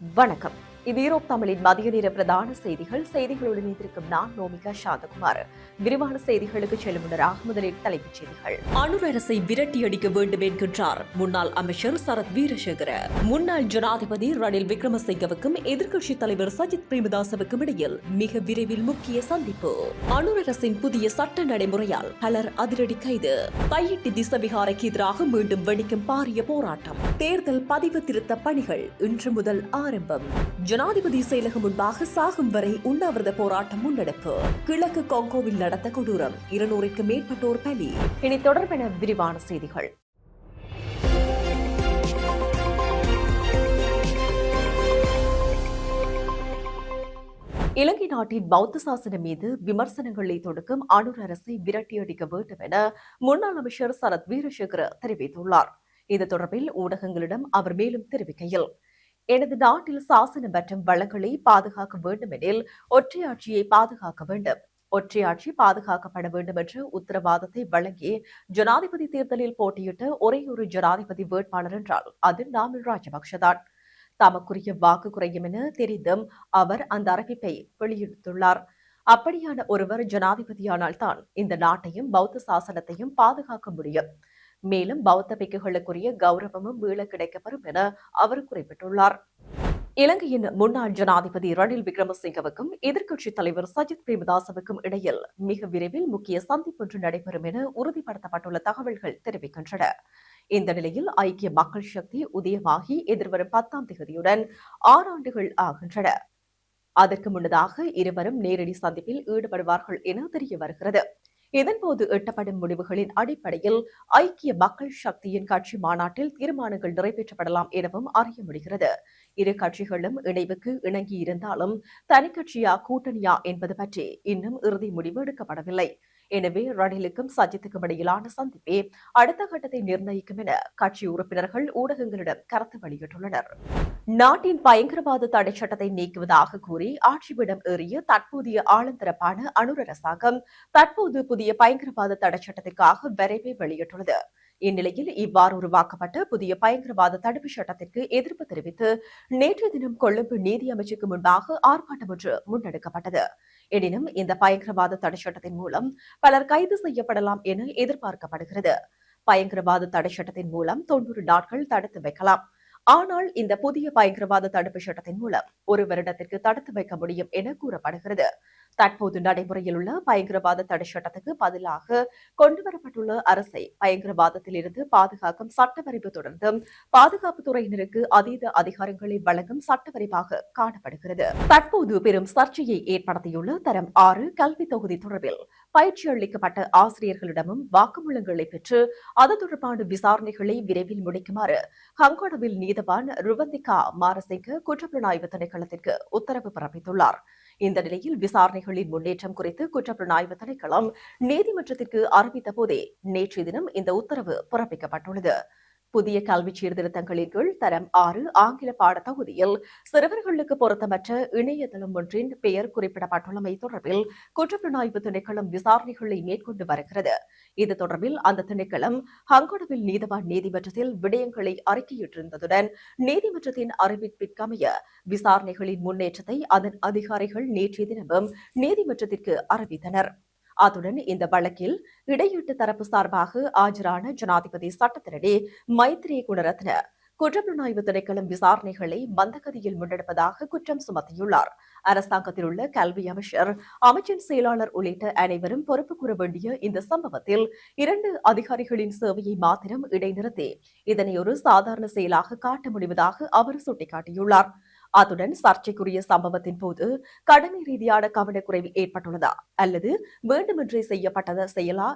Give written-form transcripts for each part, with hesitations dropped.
வணக்கம். இது ஈரோப் தமிழின் மதிய நேர பிரதான செய்திகளுடன் இணைந்திருக்கும் நான் நோமிகா சாந்தகுமார். விரிவான செய்திகளுக்கு செல்லும் முன்னராக முதலில் தலைப்புச் செய்திகள். அனுர் அரசை விரட்டியடிக்க வேண்டும் என்கின்றார் முன்னாள் அமைச்சர் சரத் வீரசேகர. முன்னாள் ஜனாதிபதி ரணில் விக்ரமசிங்கவுக்கும் எதிர்க்கட்சித் தலைவர் சஜித் பிரேமதாசவுக்கும் இடையில் மிக விரைவில் முக்கிய சந்திப்பு. அனுர் அரசின் புதிய சட்ட நடைமுறையால் பலர் அதிரடி கைது. தையிட்டி திசவிகாரைக்கு எதிராக மீண்டும் வெடிக்கும் பாரிய போராட்டம். தேர்தல் பதிவு திருத்த பணிகள் இன்று முதல் ஆரம்பம். ஜனாதிபதி செயலகம் முன்பாக சாகும் வரை உண்ணாவிரத போராட்டம் முன்னெடுப்பு. கிழக்கு காங்கோவில் நடந்த கொடூரம், 200க்கும் மேற்பட்டோர் பலி. இனி தொடர்பென விரிவான செய்திகள். இலங்கை நாட்டின் பௌத்த சாசனம் மீது விமர்சனங்களை தொடுக்கும் அனுர் அரசை விரட்டியடிக்க வேண்டும் என முன்னாள் அமைச்சர் சரத் வீரசேகர தெரிவித்துள்ளார். இது தொடர்பில் ஊடகங்களிடம் அவர் மேலும் தெரிவிக்கையில், எனது நாட்டில் சாசனம் மற்றும் வளங்களை பாதுகாக்க வேண்டும் எனில் ஒற்றையாட்சியை பாதுகாக்க வேண்டும். ஒற்றையாட்சி பாதுகாக்கப்பட வேண்டும் என்ற உத்தரவாதத்தை வழங்கி ஜனாதிபதி தேர்தலில் போட்டியிட்ட ஒரே ஒரு ஜனாதிபதி வேட்பாளர் என்றால் அது நாமல் ராஜபக்ஷதான். தமக்குரிய வாக்கு குறையும் என தெரிந்தும் அவர் அந்த அறிவிப்பை வெளியிட்டுள்ளார். அப்படியான ஒருவர் ஜனாதிபதியானால் தான் இந்த நாட்டையும் பௌத்த சாசனத்தையும் பாதுகாக்க முடியும். மேலும் பௌத்த பிக்குகளுக்குரிய கௌரவமும் மீள கிடைக்கப்பெறும் என அவர் குறிப்பிட்டுள்ளார். இலங்கையின் முன்னாள் ஜனாதிபதி ரணில் விக்ரமசிங்கவுக்கும் எதிர்க்கட்சித் தலைவர் சஜித் பிரேமதாசவுக்கும் இடையில் மிக விரைவில் முக்கிய சந்திப்பு ஒன்று நடைபெறும் என உறுதிப்படுத்தப்பட்டுள்ள தகவல்கள் தெரிவிக்கின்றன. இந்த நிலையில் ஐக்கிய மக்கள் சக்தி உதயமாகி எதிர்வரும் 10ஆம் தேதியுடன் 6 ஆண்டுகள் ஆகின்றன. அதற்கு முன்னதாக இருவரும் நேரடி சந்திப்பில் ஈடுபடுவார்கள் என தெரிய வருகிறது. இதன்போது எட்டப்படும் முடிவுகளின் அடிப்படையில் ஐக்கிய மக்கள் சக்தியின் கட்சி மாநாட்டில் தீர்மானங்கள் நிறைவேற்றப்படலாம் எனவும் அறிய முடிகிறது. இரு கட்சிகளும் இணைவுக்கு இணங்கியிருந்தாலும் தனிக்கட்சியா கூட்டணியா என்பது பற்றி இன்னும் இறுதி முடிவு எடுக்கப்படவில்லை. எனவே ரணிலுக்கும் சஜித்துக்கும் இடையிலான சந்திப்பே அடுத்த கட்டத்தை நிர்ணயிக்கும் என கட்சி உறுப்பினர்கள் ஊடகங்களிடம் கருத்து வெளியிட்டுள்ளனர். நாட்டின் பயங்கரவாத தடை சட்டத்தை நீக்குவதாக கூறி ஆட்சியிடம் ஏறிய தற்போதைய ஆளுந்தரப்பான அனுர் அரசாங்கம் தற்போது புதிய பயங்கரவாத தடை சட்டத்திற்காக வரைவை வெளியிட்டுள்ளது. இந்நிலையில் இவ்வாறு உருவாக்கப்பட்ட புதிய பயங்கரவாத தடுப்பு சட்டத்திற்கு எதிர்ப்பு தெரிவித்து நேற்று தினம் கொழும்பு நீதி அமைச்சுக்கு முன்பாக ஆர்ப்பாட்டம் ஒன்று முன்னெடுக்கப்பட்டது. எனினும் இந்த பயங்கரவாத தடை சட்டத்தின் மூலம் பலர் கைது செய்யப்படலாம் என எதிர்பார்க்கப்படுகிறது. பயங்கரவாத தடை சட்டத்தின் மூலம் 90 நாட்கள் தடுத்து வைக்கலாம். ஆனால் இந்த புதிய பயங்கரவாத தடுப்பு சட்டத்தின் மூலம் 1 வருடத்திற்கு தடுத்து வைக்க முடியும் என கூறப்படுகிறது. தற்போது நடைமுறையில் உள்ள பயங்கரவாத தடை சட்டத்துக்கு பதிலாக கொண்டுவரப்பட்டுள்ள அரசை பயங்கரவாதத்தில் இருந்து பாதுகாக்கும் சட்டவரைவு தொடர்ந்தும் பாதுகாப்பு துறையினருக்கு அதீத அதிகாரங்களை வழங்கும் சட்டவரைவாக காணப்படுகிறது. தற்போது பெரும் சர்ச்சையை ஏற்படுத்தியுள்ள தரம் 6 கல்வி தொகுதி தொடர்பில் பயிற்சி அளிக்கப்பட்ட ஆசிரியர்களிடமும் வாக்குமூலங்களை பெற்று அது தொடர்பான விசாரணைகளை விரைவில் முடிக்குமாறு ஹங்கோடவில் நீதவான் ருவந்திகா மாரசிங்க குற்றப்புலனாய்வு திணைக்களத்திற்கு உத்தரவு பிறப்பித்துள்ளார். இந்த நிலையில் விசாரணைகளின் முன்னேற்றம் குறித்து குற்றப்புலனாய்வு திணைக்களம் நீதிமன்றத்திற்கு அறிவித்த போதே நேற்றைய தினம் இந்த உத்தரவு பிறப்பிக்கப்பட்டுள்ளது. புதிய கல்வி சீர்திருத்தங்களின் கீழ் தரம் 6 ஆங்கில பாடத்தொகுதியில் சிறுவர்களுக்கு பொருத்தமற்ற இணையதளம் ஒன்றின் பெயர் குறிப்பிடப்பட்டுள்ளமை தொடர்பில் குற்றப்புலனாய்வு திணைக்களம் விசாரணைகளை மேற்கொண்டு வருகிறது. இது தொடர்பில் அந்த திணைக்களம் ஹங்கோடவில் நீதவான் நீதிமன்றத்தில் விடயங்களை அறிக்கையிட்டிருந்ததுடன் நீதிமன்றத்தின் அறிவிப்பிற்கமைய விசாரணைகளின் முன்னேற்றத்தை அதன் அதிகாரிகள் நேற்றைய தினமும் நீதிமன்றத்திற்கு அறிவித்தனர். அத்துடன் இந்த வழக்கில் இடையீட்டு தரப்பு சார்பாக ஆஜரான ஜனாதிபதி சட்டத்திரணி மைத்ரி குணரத்ன குற்றப்புலனாய்வு திணைக்களம் விசாரணைகளை மந்தகதியில் முன்னெடுப்பதாக குற்றம் சுமத்தியுள்ளார். அரசாங்கத்தில் உள்ள கல்வி அமைச்சர், அமைச்சின் செயலாளர் உள்ளிட்ட அனைவரும் பொறுப்பு கூற வேண்டிய இந்த சம்பவத்தில் 2 அதிகாரிகளின் சேவையை மாத்திரம் இடைநிறுத்தி இதனை ஒரு சாதாரண செயலாக காட்ட முடிவதாக அவர் சுட்டிக்காட்டியுள்ளார். அத்துடன் சர்ச்சைக்குரிய சம்பவத்தின் போது கடமை ரீதியான கவனக்குறைவு ஏற்பட்டுள்ளதா அல்லது வேண்டுமென்றே செய்யப்பட்டத செயலா,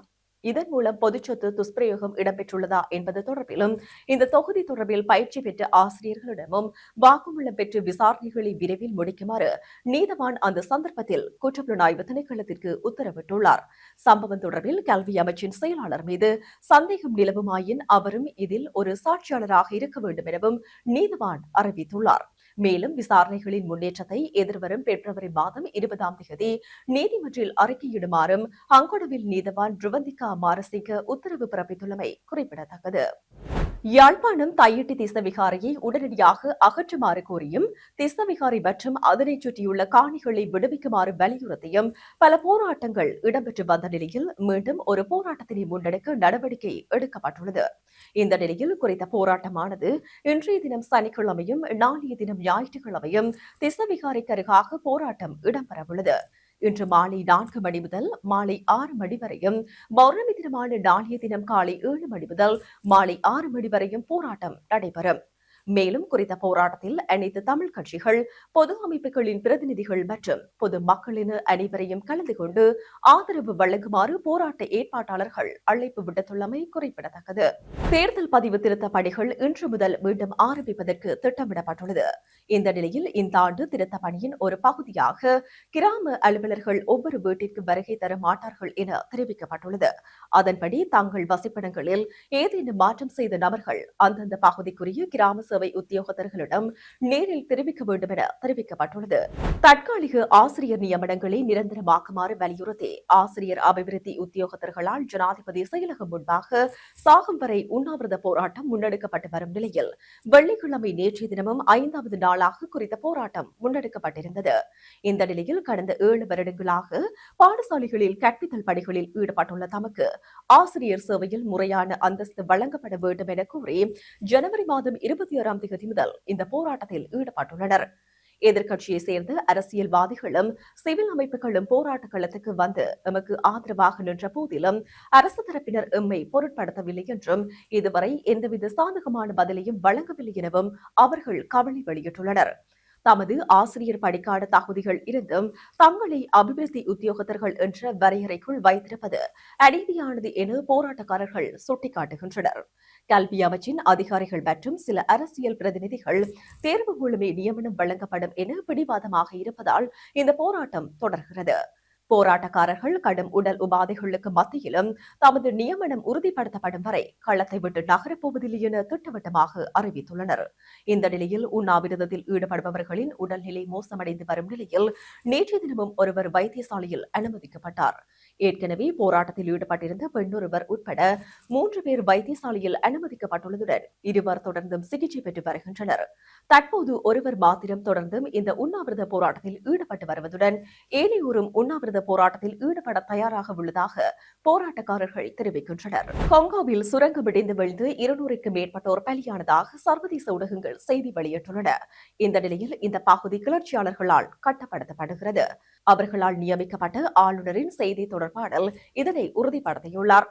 இதன் மூலம் பொதுச்சொத்து துஷ்பிரயோகம் இடம்பெற்றுள்ளதா என்பது தொடர்பிலும் இந்த தொகுதி தொடர்பில் பயிற்சி பெற்ற ஆசிரியர்களிடமும் வாக்குமூலம் பெற்று விசாரணைகளை விரைவில் முடிக்குமாறு நீதவான் அந்த சந்தர்ப்பத்தில் குற்றப்புலனாய்வு திணைக்களத்திற்கு உத்தரவிட்டுள்ளார். சம்பவம் தொடர்பில் கல்வி அமைச்சின் செயலாளர் மீது சந்தேகம் நிலவுமாயின் அவரும் இதில் ஒரு சாட்சியாளராக இருக்க வேண்டும் எனவும் நீதவான் அறிவித்துள்ளார். மேலும் விசாரணைகளின் முன்னேற்றத்தை எதிர்வரும் பிப்ரவரி மாதம் 20ஆம் தேதி நீதிமன்றில் அறிக்கையிடுமாறும் ஹங்கோடவில் நீதவான் ருவந்திகா மாரசிங்க உத்தரவு பிறப்பித்துள்ளமை குறிப்பிடத்தக்கது. யாழ்ப்பாணம் தையிட்டி திஸ்ஸவிகாரையை உடனடியாக அகற்றுமாறு கோரியும் திஸ்ஸவிகாரை மற்றும் அதனைச் சுற்றியுள்ள காணிகளை விடுவிக்குமாறு வலியுறுத்தியும் பல போராட்டங்கள் இடம்பெற்று வந்த நிலையில் மீண்டும் ஒரு போராட்டத்தினை முன்னெடுக்க நடவடிக்கை எடுக்கப்பட்டுள்ளது. இந்த நிலையில் குறித்த போராட்டமானது இன்றைய தினம் சனிக்கிழமையும் நாளைய தினம் ஞாயிற்றுக்கிழமையும் திஸ்ஸவிகாரைக்கு அருகாக போராட்டம் இடம்பெறவுள்ளது. இன்று மாலை 4 மணி முதல் மாலை 6 மணி வரையும், பௌர்ணமி தினமான நாளைய தினம் காலை 7 மணி முதல் மாலை 6 மணி வரையும் போராட்டம் நடைபெறும். மேலும் குறித்த போராட்டத்தில் அனைத்து தமிழ் கட்சிகள், பொது அமைப்புகளின் பிரதிநிதிகள் மற்றும் பொது மக்களின் அனைவரையும் கலந்து கொண்டு ஆதரவு வழங்குமாறு போராட்ட ஏற்பாட்டாளர்கள் அழைப்பு விடுத்துள்ளமை குறிப்பிடத்தக்கது. தேர்தல் பதிவு திருத்த பணிகள் இன்று முதல் மீண்டும் ஆரம்பிப்பதற்கு திட்டமிடப்பட்டுள்ளது. இந்த நிலையில் இந்த ஆண்டு திருத்த பணியின் ஒரு பகுதியாக கிராம அலுவலர்கள் ஒவ்வொரு வீட்டிற்கு வருகை தர மாட்டார்கள் என தெரிவிக்கப்பட்டுள்ளது. அதன்படி தங்கள் வசிப்பிடங்களில் ஏதேனும் மாற்றம் செய்த நபர்கள் அந்தந்த பகுதிக்குரிய கிராம சேவை உத்தியோகத்தர்களிடம் நேரில் தெரிவிக்க வேண்டும் என தெரிவிக்கப்பட்டுள்ளது. தற்காலிக ஆசிரியர் நியமனங்களை நிரந்தரமாக்குமாறு வலியுறுத்தி ஆசிரியர் அபிவிருத்தி உத்தியோகத்தர்களால் ஜனாதிபதி செயலகம் முன்பாக சாகும் வரை உண்ணாவிரத போராட்டம் முன்னெடுக்கப்பட்டு வரும் நிலையில் வெள்ளிக்கிழமை நேற்றைய தினமும் 5வது நாளாக குறித்த போராட்டம் முன்னெடுக்கப்பட்டிருந்தது. இந்த நிலையில் கடந்த 7 வருடங்களாக பாடசாலைகளில் கற்பித்தல் பணிகளில் ஈடுபட்டுள்ள தமக்கு ஆசிரியர் சேவையில் முறையான அந்தஸ்து வழங்கப்பட வேண்டும் என கூறி ஜனவரி மாதம் 26ஆம் தேதி முதல் இந்த போராட்டத்தில் ஈடுபட்டுள்ளனர். எதிர்க்கட்சியை சேர்ந்த அரசியல்வாதிகளும் சிவில் அமைப்புகளும் போராட்ட களத்துக்கு வந்து எமக்கு ஆதரவாக நின்ற போதிலும் அரசு தரப்பினர் எம்மை பொருட்படுத்தவில்லை என்றும் இதுவரை எந்தவித சாதகமான பதிலையும் வழங்கவில்லை எனவும் அவர்கள் கவலை வெளியிட்டுள்ளனர். தமது ஆசிரியர் பணிக்கான தகுதிகள் இருந்தும் தங்களை அபிவிருத்தி உத்தியோகத்தர்கள் என்ற வரையறைக்குள் வைத்திருப்பது அநீதியானது என போராட்டக்காரர்கள் சுட்டிக்காட்டுகின்றனர். கல்வி அமைச்சின் அதிகாரிகள் மற்றும் சில அரசியல் பிரதிநிதிகள் தேர்வு மூலமே நியமனம் வழங்கப்படும் என பிடிவாதமாக இருப்பதால் இந்த போராட்டம் தொடர்கிறது. போராட்டக்காரர்கள் கடும் உடல் உபாதைகளுக்கு மத்தியிலும் தமது நியமனம் உறுதிப்படுத்தப்படும் வரை களத்தை விட்டு நகரப்போவதில்லை என திட்டவட்டமாக அறிவித்துள்ளனர். இந்த நிலையில் உண்ணாவிரதத்தில் ஈடுபடுபவர்களின் உடல்நிலை மோசமடைந்து வரும் நிலையில் நேற்றைய தினமும் ஒருவர் வைத்தியசாலையில் அனுமதிக்கப்பட்டார். ஏற்கனவே போராட்டத்தில் ஈடுபட்டிருந்த பெண்ணொருவர் உட்பட 3 பேர் வைத்தியசாலையில் அனுமதிக்கப்பட்டுள்ளதுடன் 2 தொடர்ந்தும் சிகிச்சை பெற்று வருகின்றனர். தற்போது ஒருவர் மாத்திரம் தொடர்ந்தும் இந்த உண்ணாவிரத போராட்டத்தில் ஈடுபட்டு வருவதுடன் ஏனையோரும் உண்ணாவிரத போராட்டத்தில் ஈடுபட தயாராக உள்ளதாக போராட்டக்காரர்கள் தெரிவிக்கின்றனர். கொங்கோவில் சுரங்கம் இடிந்து விழுந்து 200க்கும் மேற்பட்டோர் பலியானதாக சர்வதேச ஊடகங்கள் செய்தி வெளியிட்டுள்ளன. இந்த நிலையில் இந்த பகுதி கிளர்ச்சியாளர்களால் கட்டுப்படுத்தப்படுகிறது. அவர்களால் நியமிக்கப்பட்ட ஆளுநரின் செய்தி தொடர்பாளர் இதனை உறுதிப்படுத்தியுள்ளார்.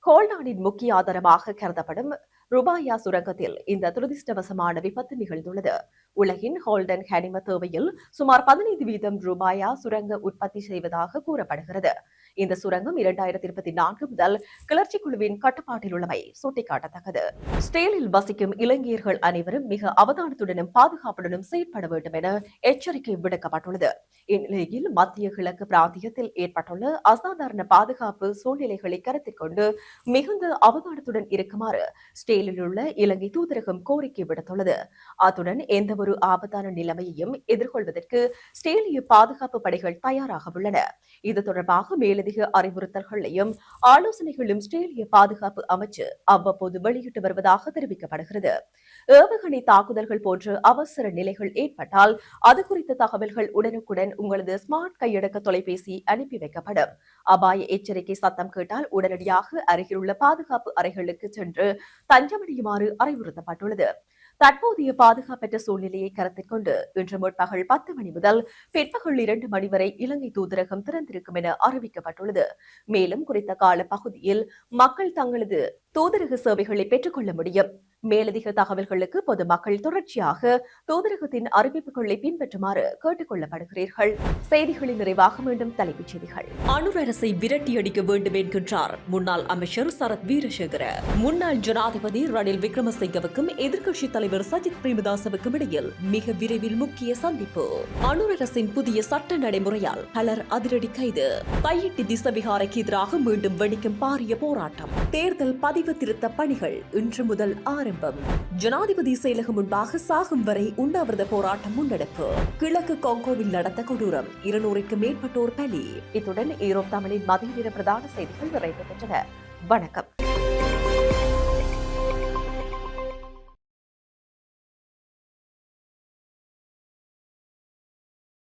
ஹோல்டானின் முக்கிய ஆதாரமாக கருதப்படும் ருபாயா சுரங்கத்தில் இந்த துரதிருஷ்டவசமான விபத்து நிகழ்ந்துள்ளது. உலகின் ஹோல்டன் ஹனிம தேவையில் சுமார் 15% ருபாயா சுரங்க உற்பத்தி செய்வதாக கூறப்படுகிறது. இந்த சுரங்கம் 2024 முதல் கிளர்ச்சி குழுவின் கட்டுப்பாட்டில் உள்ளமை சுட்டிக்காட்டத்தக்கது. ஸ்டேலில் வசிக்கும் இலங்கையர்கள் அனைவரும் மிக அவதானத்துடனும் பாதுகாப்புடனும் செயற்பட வேண்டும் என எச்சரிக்கை விடுக்கப்பட்டுள்ளது. இந்நிலையில் மத்திய கிழக்கு பிராந்தியத்தில் ஏற்பட்டுள்ள அசாதாரண பாதுகாப்பு சூழ்நிலைகளை கருத்தில் கொண்டு மிகுந்த அவதானத்துடன் இருக்குமாறு ஸ்டேலில் உள்ள இலங்கை தூதரகம் கோரிக்கை விடுத்துள்ளது. அத்துடன் எந்தவொரு ஆபத்தான நிலைமையையும் எதிர்கொள்வதற்கு ஸ்டேலிய பாதுகாப்பு படைகள் தயாராக உள்ளன. இது தொடர்பாக மேலதிக அறிவுறுத்தல்களையும் ஆலோசனைகளும் ஸ்டேலிய பாதுகாப்பு அமைச்சு அவ்வப்போது வெளியிட்டு வருவதாக தெரிவிக்கப்படுகிறது. ஏவுகணை தாக்குதல்கள் போன்ற அவசர நிலைகள் ஏற்பட்டால் அது குறித்த தகவல்கள் உடனுக்குடன் உங்களது ஸ்மார்ட் கையடக்க தொலைபேசி அனுப்பி வைக்கப்படும். அபாய எச்சரிக்கை சத்தம் கேட்டால் உடனடியாக அருகிலுள்ள பாதுகாப்பு அறைகளுக்கு சென்று தஞ்சமடையுமாறு அறிவுறுத்தப்பட்டுள்ளது. தற்போதைய பாதுகாப்பற்ற சூழ்நிலையை கருத்தில் கொண்டு இன்று முற்பகல் 10 மணி முதல் பிற்பகல் 2 மணி வரை இலங்கை தூதரகம் திறந்திருக்கும் என அறிவிக்கப்பட்டுள்ளது. மேலும் குறித்த கால பகுதியில் மக்கள் தங்களது தூதரக சேவைகளை பெற்றுக் கொள்ள முடியும். மேலதிக தகவல்களுக்கு பொதுமக்கள் தொடர்ச்சியாக தூதரகத்தின் அறிவிப்புகளை பின்பற்றுமாறு கேட்டுக் கொள்ளப்படுகிறீர்கள். செய்திகளின் நிறைவாக மீண்டும் தலைப்புச் செய்திகள். அனுர் அரசை விரட்டியடிக்க வேண்டும் என்கின்றார் முன்னாள் அமைச்சர் சரத் வீரசேகர. முன்னாள் ஜனாதிபதி ரணில் விக்ரமசிங்கவுக்கும் எதிர்க்கட்சித் தலைவர் சஜித் பிரேமதாசவுக்கும் இடையில் மிக விரைவில் முக்கிய சந்திப்பு. அனுர் அரசின் புதிய சட்ட நடைமுறையால் பலர் அதிரடி கைது. தையிட்டி திஸ்ஸவிகாரைக்கு எதிராக மீண்டும் வெடிக்கும் பாரிய போராட்டம். தேர்தல் பதிவு திருத்த பணிகள் இன்று முதல் ஆரம்பம். ஜனாதிபதி செயலகம் முன்பாக சாகும் வரை உண்ணாவிரத போராட்டம் முன்னெடுப்பு. கிழக்கு கொங்கோவில் நடந்த கொடூரம், 200க்கும் மேற்பட்டோர் பலி. இத்துடன் ஈரோப் தமிழின் மதிய நேர பிரதான செய்திகள் நிறைவு பெற்றன. வணக்கம்.